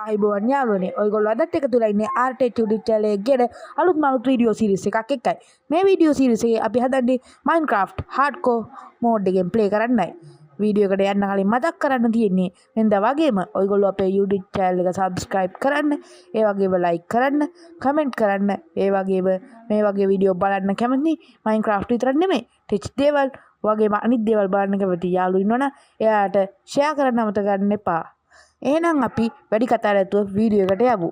ආයිබෝවන් යාළුවනේ ඔයගොල්ලෝ අදත් එකතු වෙලා ඉන්නේ ආර්ටෙච් YouTube channel එකේ ගෙන අලුත්ම අලුත් වීඩියෝ සීරීස් එකක් එක්කයි. මේ වීඩියෝ සීරීස් එකේ අපි හදන්නේ Minecraft hardcore mode එකෙන් play කරන්නයි. වීඩියෝ එකට යන්න කලින් මතක් කරන්න තියෙන්නේ මෙන්ද වගේම ඔයගොල්ලෝ අපේ YouTube channel එක subscribe කරන්න, ඒ වගේම like කරන්න, comment කරන්න, ඒ වගේම මේ වගේ වීඩියෝ බලන්න කැමති Minecraft විතරක් නෙමෙයි tech දේවල් වගේම අනිත් දේවල් බලන්න කැමති යාළුවෝ ඉන්නවනම් එයාට share කරන්න අමතක කරන්න එපා. එහෙනම් අපි වැඩි කතා නැතුව වීඩියෝ එකට යමු.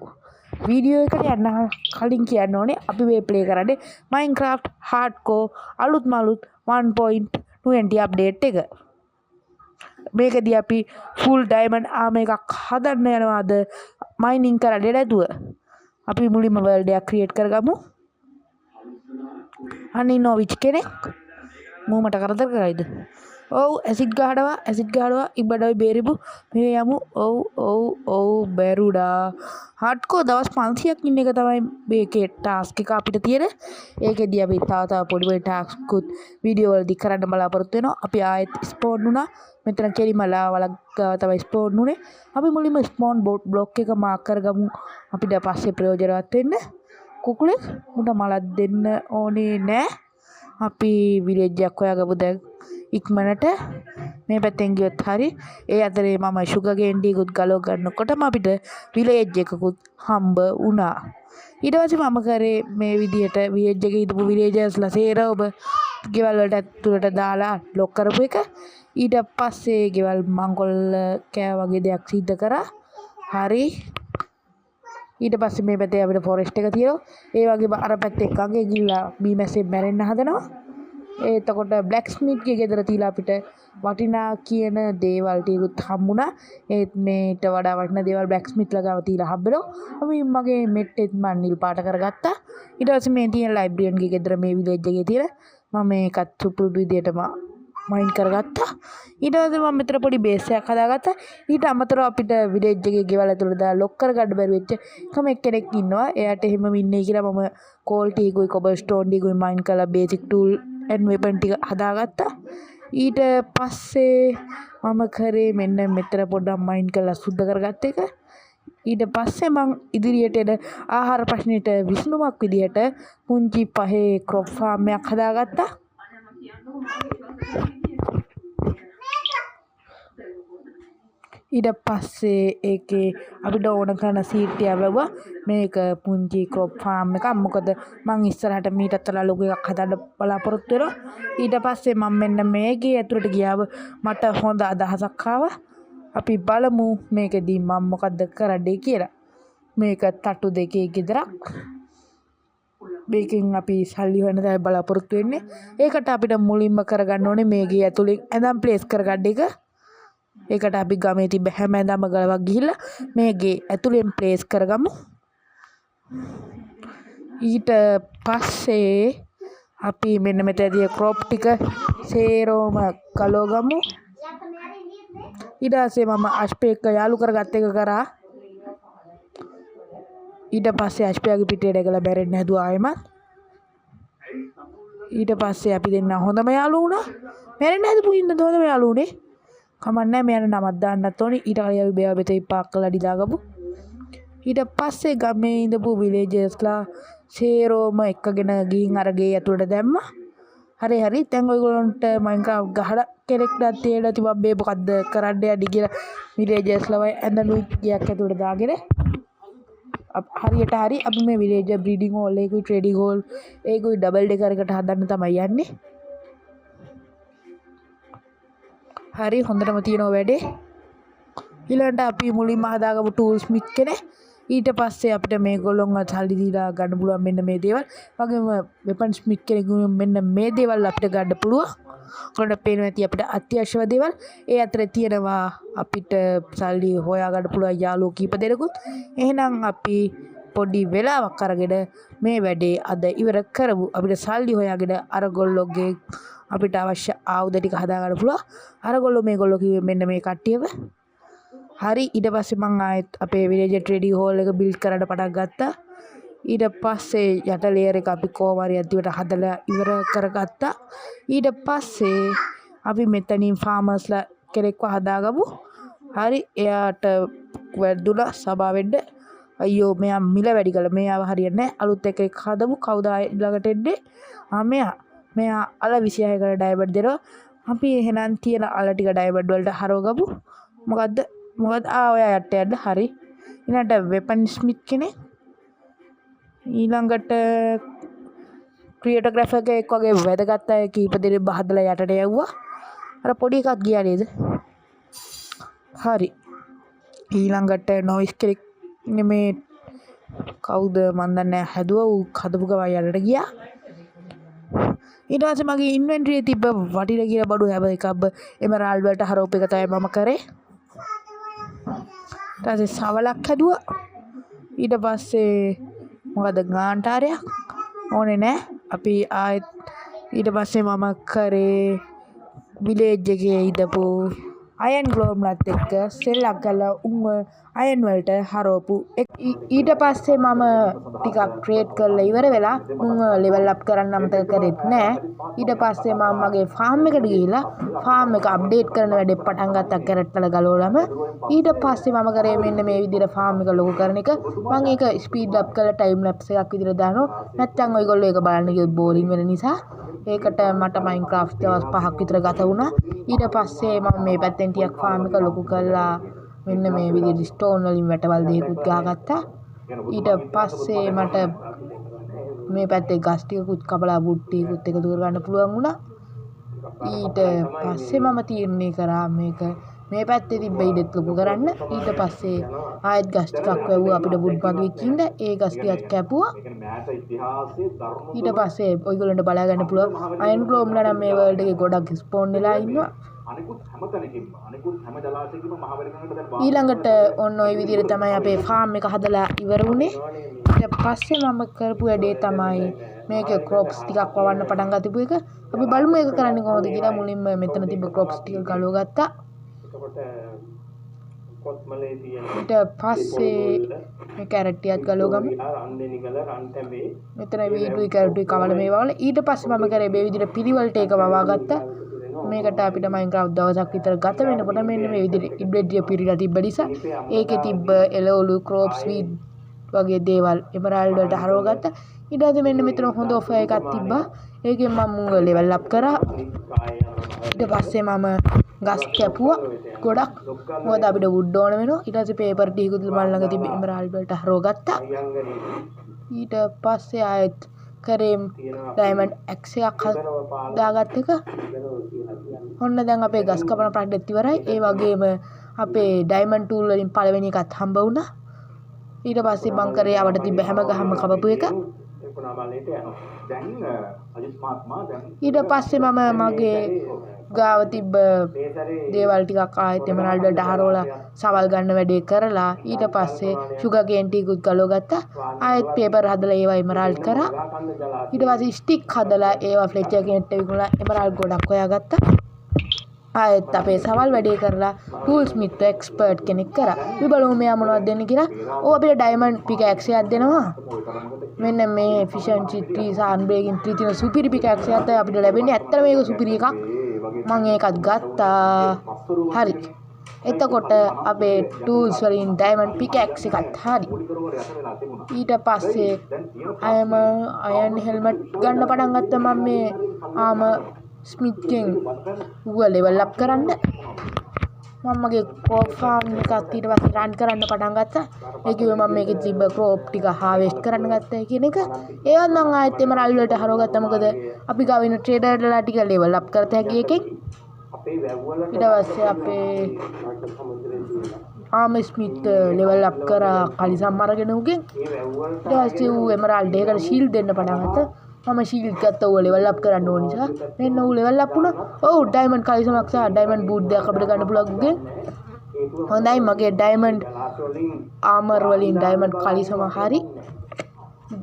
වීඩියෝ එකට යන්න කලින් කියන්න ඕනේ අපි මේ ප්ලේ කරන්නේ Minecraft hardcore අලුත්ම අලුත් 1.20 අප්ඩේට් එක. මේකදී අපි full diamond armor එකක් හදන්න යනවාද mining කරන්නේ නැතුව. අපි මුලින්ම world එකක් create කරගමු. අනේ නොවිච් කෙනෙක් මූමට කරදර කරයිද? ඔව් ඇසිඩ් ගහනවා ඉබඩයි බේරිබු මේ යමු. ඔව් බැරුඩා හඩ්කෝ දවස් 500ක් ඉන්න එක තමයි මේකේ ටාස්ක් එක අපිට තියෙන. ඒකෙදී අපි තව පොඩි පොඩි ටාස්ක් උත් වීඩියෝ වලදී කරන්න බලාපොරොත්තු වෙනවා. අපි ආයෙත් ස්පෝන් වුණා. මෙතන කෙලිමලා වලක් තමයි ස්පෝන් වුනේ. අපි මුලින්ම ස්පෝන් බ්ලොක් එක මාක් කරගමු. අපිට පස්සේ ප්‍රයෝජනවත් වෙන්න. කුකුලෙක් උන්ට මලක් දෙන්න ඕනේ නෑ. අපි විලේජ් එකක් හොයාගමු දැන් ඉක්මනට. මේ පැත්තෙන් ගියොත් හරි. ඒ අතරේ මම sugar cane ටිකුත් ගලව ගන්නකොටම අපිට විලේජ් එකකුත් හම්බ වුණා. ඊට පස්සේ මම කරේ මේ විදියට විලේජ් එකේ හිටපු විලේජර්ස්ලා සේරම ගෙවල් වලට ඇතුළට දාලා ලොක් කරපු එක. ඊට පස්සේ ගෙවල් මංකොල්ල කෑ වගේ දෙයක් සිද්ධ කරා. හරි. ඊට පස්සේ මේ පැත්තේ අපිට ෆොරෙස්ට් එක තියෙනවා. ඒ වගේම අර පැත්තේ කගේ ගිහිල්ලා බීමැස්සේ මැරෙන්න හදනවා. එතකොට බ්ලැක් ස්මිත් ගේ ගෙදර තියලා අපිට වටිනා කියන දේවල් ටිකුත් හම්බුණා. ඒත් මේට වඩා වටිනා දේවල් බ්ලැක් ස්මිත් ළඟව තියලා හම්බෙනවා. අපි මගේ මෙට්ටෙත් මම නිල් පාට කරගත්තා. ඊට පස්සේ මේ තියෙන ලයිබ්‍රරියන් ගේ ගෙදර මේ විලේජ් එකේ තියෙන මම මේකත් සුපුරුදු විදියටම මයින් කරගත්තා. ඊට පස්සේ මම මෙතන පොඩි බේස් එකක් හදාගත්තා. ඊට අමතරව අපිට විලේජ් එකේ ගෙවල් ඇතුළේ දාලා ලොක් කරගන්න බැරි වෙච්ච කෙනෙක් ඉන්නවා. එයාට එහෙම ඉන්නේ කියලා මම කෝල් ටිකුයි කොබල්ස්ටෝන් ටිකුයි මයින් කරලා බේසික් ටූල් and weapon ටික හදාගත්තා. ඊට පස්සේ මම කරේ මෙන්න මෙතන පොඩ්ඩක් මයින් කරලා සුද්ධ කරගත්ත එක. ඊට පස්සේ මං ඉදිරියට එන ආහාර ප්‍රශ්නෙට විසඳුමක් විදියට පුංචි පහේ ක්‍රොප් ෆාම් එකක් හදාගත්තා. ඊට පස්සේ ඒකේ අපිට ඕන කරන සීට් එක වැවුවා. මේක පුංචි ක්‍රොප් ෆාම් එකක්. මොකද මං ඉස්සරහට මීටත් වඩා ලොකු එකක් හදන්න බලාපොරොත්තු වෙනවා. ඊට පස්සේ මම මෙන්න මේකේ ඇතුළට ගියාම මට හොඳ අදහසක් ආවා. අපි බලමු මේකෙදී මම මොකද්ද කරන්නේ කියලා. මේක තට්ටු දෙකේ ගෙදරක්. මේකෙන් අපි සල්ලි හොයන්න තමයි බලාපොරොත්තු වෙන්නේ. ඒකට අපිට මුලින්ම කරගන්න ඕනේ මේකේ ඇතුළේ ඇඳන් ප්ලේස් කරගන්න එක. ඒකට අපි ගමේ තිබ්බ හැම ඇඳන්ම ගලවක් ගිහිල්ලා මේකේ ඇතුළෙන් ප්ලේස් කරගමු. ඊට පස්සේ අපි මෙන්න මෙතනදී ක්‍රොප් ටික සේරම ගලවගමු. ඊට පස්සේ මම අෂ්පේ එක යාලු කරගත්ත එක කරා. ඊට පස්සේ අෂ්පයාගේ පිටේ දැකලා බැරෙන්න හැදුවා ආයෙමත්. ඊට පස්සේ අපි දෙන්න හොඳම යාළුවෝ වුණා. මැරෙන්න හැදපු ඉන්න හොඳම යාළුවෝනේ. කමන්නේ මෙයාට නමක් දාන්නත් ඕනේ. ඊට කලින් අපි බේව බෙතේ පාක් කරලා ඩිදාගමු. ඊට පස්සේ ගමේ ඉඳපු විලේජර්ස්ලා සේරෝම එක්කගෙන ගිහින් අර ගේ ඇතුළට දැම්මා. හරි දැන් ඔයගොල්ලන්ට Minecraft ගහලා කෙනෙක්ට තේරෙලා තිබ්බා මේ මොකද්ද කරන්න යන්නේ කියලා විලේජර්ස්ලා වයි ඇඳනුයි ගියක් ඇතුළට දාගෙන හරියට අපි මේ විලේජර් බ්‍රීඩින් හෝල් එකකුයි ට්‍රේඩින් හෝල් ඒකුයි ඩබල් ඩෙකර් එකට හදන්න තමයි යන්නේ. හරි හොඳටම තියෙනවා වැඩේ. ඊළඟට අපි මුලින්ම හදාගමු ටූල්ස් මික් කෙනේ. ඊට පස්සේ අපිට මේගොල්ලොන්ව සල්ලි දීලා ගන්න පුළුවන් මෙන්න මේ දේවල්. වගේම වෙපන්ස් මික් කෙනෙකුගෙන් මෙන්න මේ දේවල් අපිට ගන්න පුළුවන්. ඔයාලට පේනවා ඇති අපිට අත්‍යවශ්‍ය දේවල්. ඒ අතරේ තියෙනවා අපිට සල්ලි හොයාගන්න පුළුවන් යාළුවෝ කීප දෙනෙකුත්. එහෙනම් අපි පොඩි වෙලාවක් අරගෙන මේ වැඩේ අද ඉවර කරමු. අපිට සල්ලි හොයාගෙන අරගොල්ලෝගේ අපිට අවශ්‍ය ආයුධ ටික හදාගන්න පුළුවන්. අරගොල්ලෝ මේගොල්ලෝ කිව්වේ මෙන්න මේ කට්ටියව. හරි ඊට පස්සේ මම ආයෙත් අපේ විලේජ් ට්‍රේඩින් හෝල් එක බිල්ඩ් කරන්න පටන් ගත්තා. ඊට පස්සේ යට ලේයර් එක අපි කොහොම හරි අන්තිමට හදලා ඉවර කරගත්තා. ඊට පස්සේ අපි මෙතනින් ෆාමර්ස්ලා කෙනෙක්ව හදාගමු. හරි එයාට වැරදුනා සභා වෙන්න. අයියෝ මෙයා මිල වැඩි කළා. මෙයාව හරියන්නේ නැහැ. අලුත් එකෙක් හදමු. කවුද ළඟට එන්නේ? මෙයා අල 26කට ඩයමන්ඩ් දෙනවා. අපි එහෙනම් තියෙන අල ටික ඩයමන්ඩ් වලට හරවගමු. මොකද්ද ඔයා යට යන්න. හරි ඊළඟට වෙපන් ස්මිත් කෙනෙක්. ඊළඟට ක්‍රියේටෝග්‍රැෆර් කෙනෙක් වගේ වැදගත් අය කීප දෙනෙක් බහදලා යටට යවුවා. අර පොඩි එකක් ගියා නේද? හරි ඊළඟට නොයිස් කෙනෙක් මේ කවුද මන් දන්නේ හැදුවා. ඌ හදපු ගමන් යටට ගියා. ඊට පස්සේ මගේ ඉන්වෙන්ටරියේ තිබ්බ වටින කියලා බඩු හැම එකක්ම එමරාල්ඩ් වලට හරවපු එක තමයි මම කරේ. ඊට පස්සේ සවලක් හැදුවා. ඊට පස්සේ මොකද ගාන්ටාරයක් ඕනේ නැහැ. අපි ආයෙත් ඊට පස්සේ මම කරේ විලේජ් එකේ ඉඳපු අයන් ග්ලෝම්ලත් එක්ක සෙල්ලක් ගාලා උන්ව අයන් වලට හරවපු. ඊට පස්සේ මම ටිකක් ට්‍රේඩ් කරලා ඉවර වෙලා උන්ව ලෙවල් අප් කරන්න අමතක කරෙත් නෑ. ඊට පස්සේ මම මගේ ෆාම් එකට ගිහිල්ලා ෆාම් එක අප්ඩේට් කරන වැඩේ පටන් ගත්තා කැරට් වල ගලවලම. ඊට පස්සේ මම කරේ මෙන්න මේ විදිහට ෆාම් එක ලොකු කරන එක. මම ඒක ස්පීඩ් අප් කරලා ටයිම් ලැප්ස් එකක් විදිහට දානවා. නැත්නම් ඔයගොල්ලෝ ඒක බලන්න ගියොත් බෝරින් වෙන නිසා. ඒකට මට මයින්ක්‍රාෆ්ට් දවස් 5ක් විතර ගත වුණා. ඊට පස්සේ මම මේ පැත්තෙන් ටිකක් ෆාම් එක ලොකු කරලා මෙන්න මේ විදිහට ස්ටෝන් වලින් වැටවල් දෙකකුත් ගහගත්තා. ඊට පස්සේ මට මේ පැත්තේ ගස් ටිකකුත් කපලා වුඩ් ටිකකුත් එකතු කරගන්න පුළුවන් වුණා. ඊට පස්සේ මම තීරණය කරා මේක මේ පැත්තේ තිබ්බ ඉඩත් ලොකු කරන්න. ඊට පස්සේ ආයෙත් ගස් ටිකක් වැව්වා අපිට වුඩ් මදු වෙච්ච ඉඳ ඒ ගස් ටිකක් කැපුවා. ඊට පස්සේ ඔයගොල්ලන්ට බලා ගන්න පුළුවන් අයන් ග්ලෝම්ලා නම් මේ වර්ල්ඩ් එකේ ගොඩක් ස්පෝන් වෙලා ඉන්නවා. ඊළඟට ඔන්න ඔය විදිහට තමයි අපේ ෆාම් එක හදලා ඉවර වුණේ. ඊට පස්සේ මම කරපු වැඩේ තමයි මේකේ ක්‍රොප්ස් ටිකක් වවන්න පටන් ගත්තපු එක. අපි බලමු ඒක කරන්නේ කොහොමද කියලා. මුලින්ම මෙතන තිබ්බ ක්‍රොප්ස් ටික ගලව ගත්තා. ඊට පස්සේ මේ කැරට් ටිකත් ගලව ගමු. මෙතන වීඩුයි කැරටුයි කවල මේවා වල. ඊට පස්සේ මම කරේ මේ විදිහට පිළිවෙලට ඒක වවා ගත්තා. මේකට අපිට මයින්ක්‍රාෆ්ට් දවසක් විතර ගත වෙනකොට මෙන්න මේ විදිහට ඉන්වෙන්ටරිය පිරීලා තිබ්බ නිසා ඒකේ තිබ්බ එළවලු ක්‍රොප්ස් වීඩ් වගේ දේවල් එමරාල්ඩ් වලට හරව ගත්තා. ඊට පස්සේ මෙන්න මෙතන හොඳ ඔෆර් එකක් තිබ්බා. ඒකෙන් මම මුව ලෙවල් අප් කරා. ඊට පස්සේ මම ගස් කැපුවා ගොඩක්. මොකද අපිට වුඩ් ඕන වෙනවා. ඊට පස්සේ පේපර් ටිකකුත් මල් ළඟ තිබ්බ එමරාල්ඩ් වලට හරව ගත්තා. ඊට පස්සේ ආයෙත් කරේ ඩයමන්ඩ් X එකක් දාගත්ත එක. ඔන්න දැන් අපේ ගස් කපන ප්‍රොජෙක්ට් ඉවරයි. ඒ වගේම අපේ ඩයමන්ඩ් ටූල් වලින් පළවෙනි එකත් හම්බ වුණා. ඊට පස්සේ මං කරේ අවට තිබ්බ හැම ගහම කපපු එක. ඊට පස්සේ මම මගේ ගාව තිබ්බ දේවල් ටිකක් ආයෙත් එමරාල්ඩ් වලට හරවලා සවල් ගන්න වැඩේ කරලා ඊට පස්සේ ෂුගර් කේන් ටිකකුත් ගලව ගත්තා. ආයෙත් පේපර් හදලා ඒවා එමරාල්ඩ් කරා. ඊට පස්සේ ස්ටික් හදලා ඒවා ෆ්ලෙචර් කෙනෙක්ට විකුණලා එමරාල්ඩ් ගොඩක් හොයාගත්තා. ආයෙත් අපේ සවල් වැඩේ කරලා ටූල් ස්මිත් එක්ස්පර්ට් කෙනෙක් කරා. අපි බලමු මෙයා මොනවද දෙන්නේ කියලා. ඕ අපිට ඩයමන්ඩ් පිකැක්ස් එකක් දෙනවා. මෙන්න මේ efficiency 3 සහ unbreaking 3 තියෙන සුපිරි පිකැක්ස් එකක් තමයි අපිට ලැබෙන්නේ. ඇත්තටම මේක සුපිරි එකක්. මම ඒකත් ගත්තා. හරි. එතකොට අපේ ටූල්ස් වලින් ඩයමන්ඩ් පිකැක්ස් එකත් හරි. ඊට පස්සේ අයන් හෙල්මට් ගන්න පටන් ගත්තා. මම මේ ස්මිත් ගෙන් ඌව ලෙවල් අප් කරන්න. මම මගේ ක්‍රොප් ෆාම් එකත් ඊට පස්සේ රන් කරන්න පටන් ගත්තා. ඒ කිව්වේ මම මේකේ තිබ්බ ක්‍රොප් ටික හාවෙස්ට් කරන්න ගත්තා කියන එක. ඒවත් මම ආයෙත් එමරාල්ඩ් වලට හරව ගත්තා. මොකද අපි ගාව ඉන්න ට්‍රේඩර්ලා ටික ලෙවල් අප් කරත හැකි එකෙක්. ඊට පස්සේ අපේ ස්මිත් ලෙවල් අප් කරා කලිසම් අරගෙන උගෙන්. ඊට පස්සේ ඌ එමරාල්ඩ් එකකට ෂීල්ඩ් දෙන්න පටන් ගත්තා. මම ෂීල්ඩ් ගත්තා ඌ ලෙවල් අප් කරන්න ඕන නිසා. මෙන්න ඌ ලෙවල් අප් වුණා. ඔව් ඩයමන්ඩ් කලිසමක් සහ ඩයමන්ඩ් බූට් දෙකක් අපිට ගන්න පුළුවන් උගෙන්. හොඳයි මගේ ඩයමන්ඩ් ආමර් වලින් ඩයමන්ඩ් කලිසම හරි.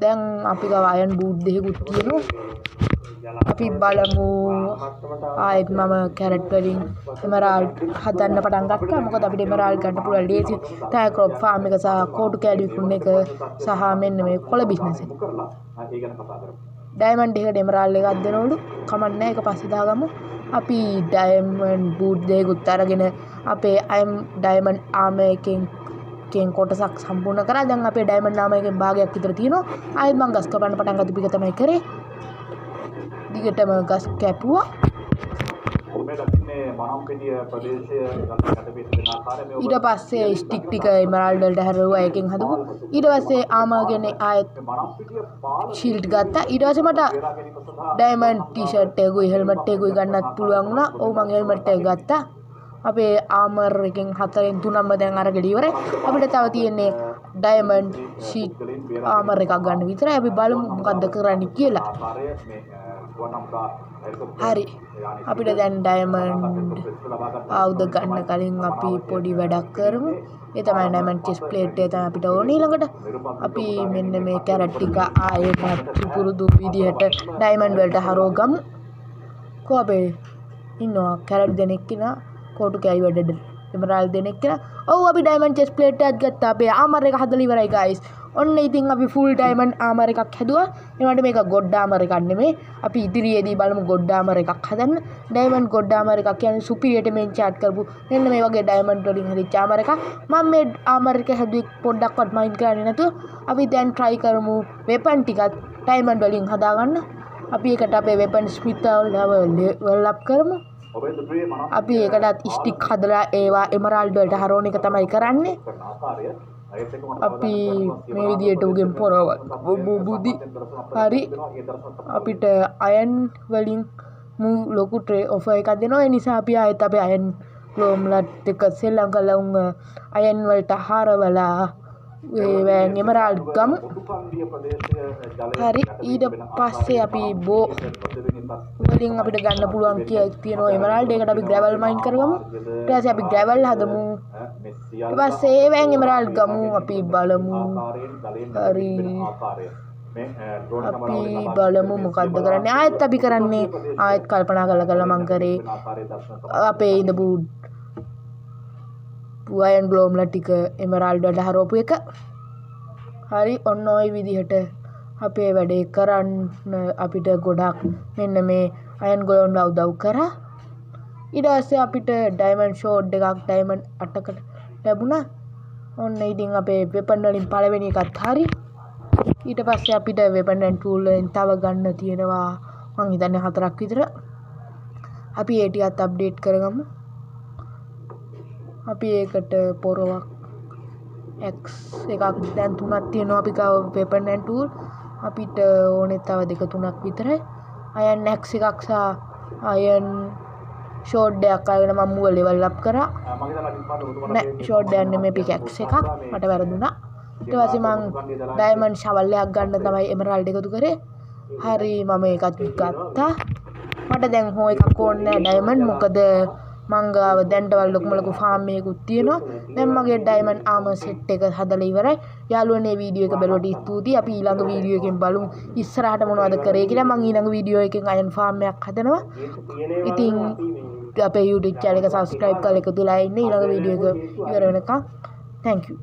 දැන් අපි ගාව අයන් බූට් දෙකකුත් තියෙනවා. අපි බලමු ආයෙත් මම කැරට් වලින් එමරාල්ඩ් හදන්න පටන් ගත්තා. මොකද අපිට එමරාල්ඩ් ගන්න පුළුවන් ලේසි. තෑ ක්‍රොප් ෆාම් එක සහ කෝටු කෑලි විකුණන එක සහ මෙන්න මේ කොළ බිස්නස් එක. ඩයමන්ඩ් එකට එමරාල්ඩ් එකක් දෙනවලු. කමක් නැහැ ඒක පස්සේ දාගමු. අපි ඩයමන්ඩ් බූට් දෙකකුත් අරගෙන අපේ අයම් ඩයමන්ඩ් ආමර් එකෙන් කොටසක් සම්පූර්ණ කරා. දැන් අපේ ඩයමන්ඩ් ආමර් එකෙන් භාගයක් විතර තියෙනවා. ආයෙත් මං ගස් කපන්න පටන් ගත්ත පිට තමයි කරේ. දිගටම ගස් කැපුවා. ඊට පස්සේ ස්ටික් ටික එමරාල්ඩ් වලට හැරුවා එකෙන් හදපු. ඊට පස්සේ ආමර් ගෙන ආයෙත් ෂීල්ඩ් ගත්තා. ඊට පස්සේ මට ඩයමන්ඩ් ටී-ෂර්ට් එකකුයි හෙල්මට් එකකුයි ගන්නත් පුළුවන් වුණා. ඔව් මං හෙල්මට් එක ගත්තා. අපේ ආමර් එකෙන් 4න් 3ක්ම දැන් අරගෙන ඉවරයි. අපිට තව තියෙන්නේ ඩයමන්ඩ් ෂීට් ආමර් එකක් ගන්න විතරයි. අපි බලමු මොකද්ද කරන්න කියලා. හරි. අපිට දැන් ඩයමන්ඩ් ආයුධ ගන්න කලින් අපි පොඩි වැඩක් කරමු. ඒ තමයි ඩයමන්ඩ් චෙස් ප්ලේට් එක තමයි අපිට ඕනේ ඊළඟට. අපි මෙන්න මේ කැරට් ටික ආයෙත් පුරුදු විදිහට ඩයමන්ඩ් වලට හරවගමු. කො අපේ ඉන්නවා කැරට් දෙනෙක් ඉන්නවා. කෝටු කෑලි වැඩට එමරාල්ඩ් දෙනෙක් කියලා. ඔව් අපි ඩයමන්ඩ් චෙස් ප්ලේට් එකක් ගත්තා. අපේ ආමර් එක හදලා ඉවරයි guys. ඔන්න ඉතින් අපි ෆුල් ඩයමන්ඩ් ආමර් එකක් හැදුවා. ඒකට මේක ගොඩ් ආමර් එකක් නෙමෙයි. අපි ඉදිරියේදී බලමු ගොඩ් ආමර් එකක් හදන්න. ඩයමන්ඩ් ගොඩ් ආමර් එකක් කියන්නේ සුපිරියට මෙන් චාට් කරපු මෙන්න මේ වගේ ඩයමන්ඩ් වලින් හදිච්ච ආමර් එකක්. මම මේ ආමර් එක හැදුවේ පොඩ්ඩක්වත් මයින්ඩ් කරන්නේ නැතුව. අපි දැන් try කරමු වෙපන් ටිකත් ඩයමන්ඩ් වලින් හදාගන්න. අපි ඒකට අපේ වෙපන් ස්මිත් ලෙවල් අප් කරමු. අපි ඒකටත් ස්ටික් හදලා ඒවා එමරාල්ඩ් වලට හරවන එක තමයි කරන්නේ. අපි මේ විදියට උගෙන් පොරවල් බුදි. හරි. අපිට අයන් වලින් ලොකු ට්‍රේ ඔෆර් එකක් දෙනවා. ඒ නිසා අපි ආයෙත් අපේ අයන් ක්ලෝම්ලට් එක සෙල්ලම් කරලා උන් අයන් වලට හරවලා වෑන් එමරාල්ඩ් ගමු. හරි. ඊට පස්සේ අපි බෝ වලින් අපිට ගන්න පුළුවන් තියෙනවා එමරාල්ඩ්. ඒකට අපි ග්‍රැවල් මයින් කරගමු. ඊට පස්සේ අපි ග්‍රැවල් හදමු. ඊට පස්සේ ඒ වෑන් එමරාල්ඩ් ගමු. අපි බලමු. හරි. අපි බලමු මොකද්ද කරන්නේ. ආයෙත් අපි කරන්නේ ආයෙත් කල්පනා කරලා මං කරේ අපේ ඉඳපු අයන් ග්ලෝම්ලා ටික එමරාල්ඩ් වලට හරවපු එක. හරි. ඔන්න ඔය විදිහට අපේ වැඩේ කරන්න අපිට ගොඩක් මෙන්න මේ අයන් ග්ලෝම්ලා උදව් කරා. ඊට පස්සේ අපිට ඩයමන්ඩ් ෂෝඩ් එකක් ඩයමන්ඩ් 8කට ලැබුණා. ඔන්න ඉතින් අපේ වෙපන් වලින් පළවෙනි එකත් හරි. ඊට පස්සේ අපිට වෙපන් ඇන්ඩ් ටූල් වලින් තව ගන්න තියෙනවා මං හිතන්නේ 4ක් විතර. අපි ඒ ටිකත් අප්ඩේට් කරගමු. අපි ඒකට පොරවක් X එකක් දැන් 3ක් තියෙනවා. අපි ගාව වෙපන් ඇන්ඩ් ටූල් අපිට ඕනේ තව 2-3ක් විතරයි. අයන් X එකක් සහ අයන් ෂෝඩ් එකක් අරගෙන මම මුව ලෙවල් අප් කරා. නෑ ෂෝඩ් එක නෙමෙයි පිකැක්ස් එකක්. මට වැරදුනා. ඊට පස්සේ මං ඩයමන්ඩ් ෂවල් එකක් ගන්න තමයි එමරාල්ඩ් එකතු කරේ. හරි. මම ඒකත් ගත්තා. මට දැන් හෝ එකක් ඕනේ නෑ ඩයමන්ඩ්. මොකද මං ගාව දැන්ටවල් ලොකුම ෆාම් එකකුත් තියෙනවා. දැන් මගේ ඩයමන්ඩ් ආමර් සෙට් එක හදලා ඉවරයි. යාළුවනේ වීඩියෝ එක බලවට ස්තුතියි. අපි ඊළඟ වීඩියෝ එකෙන් බලමු ඉස්සරහට මොනවද කරේ කියලා. මං ඊළඟ වීඩියෝ එකෙන් අයන් ෆාම් එකක් හදනවා. ඉතින් අපේ YouTube channel එක subscribe කරලා එකතු වෙලා ඉන්න. ඊළඟ වීඩියෝ එක ඉවර වෙනකම් thank you.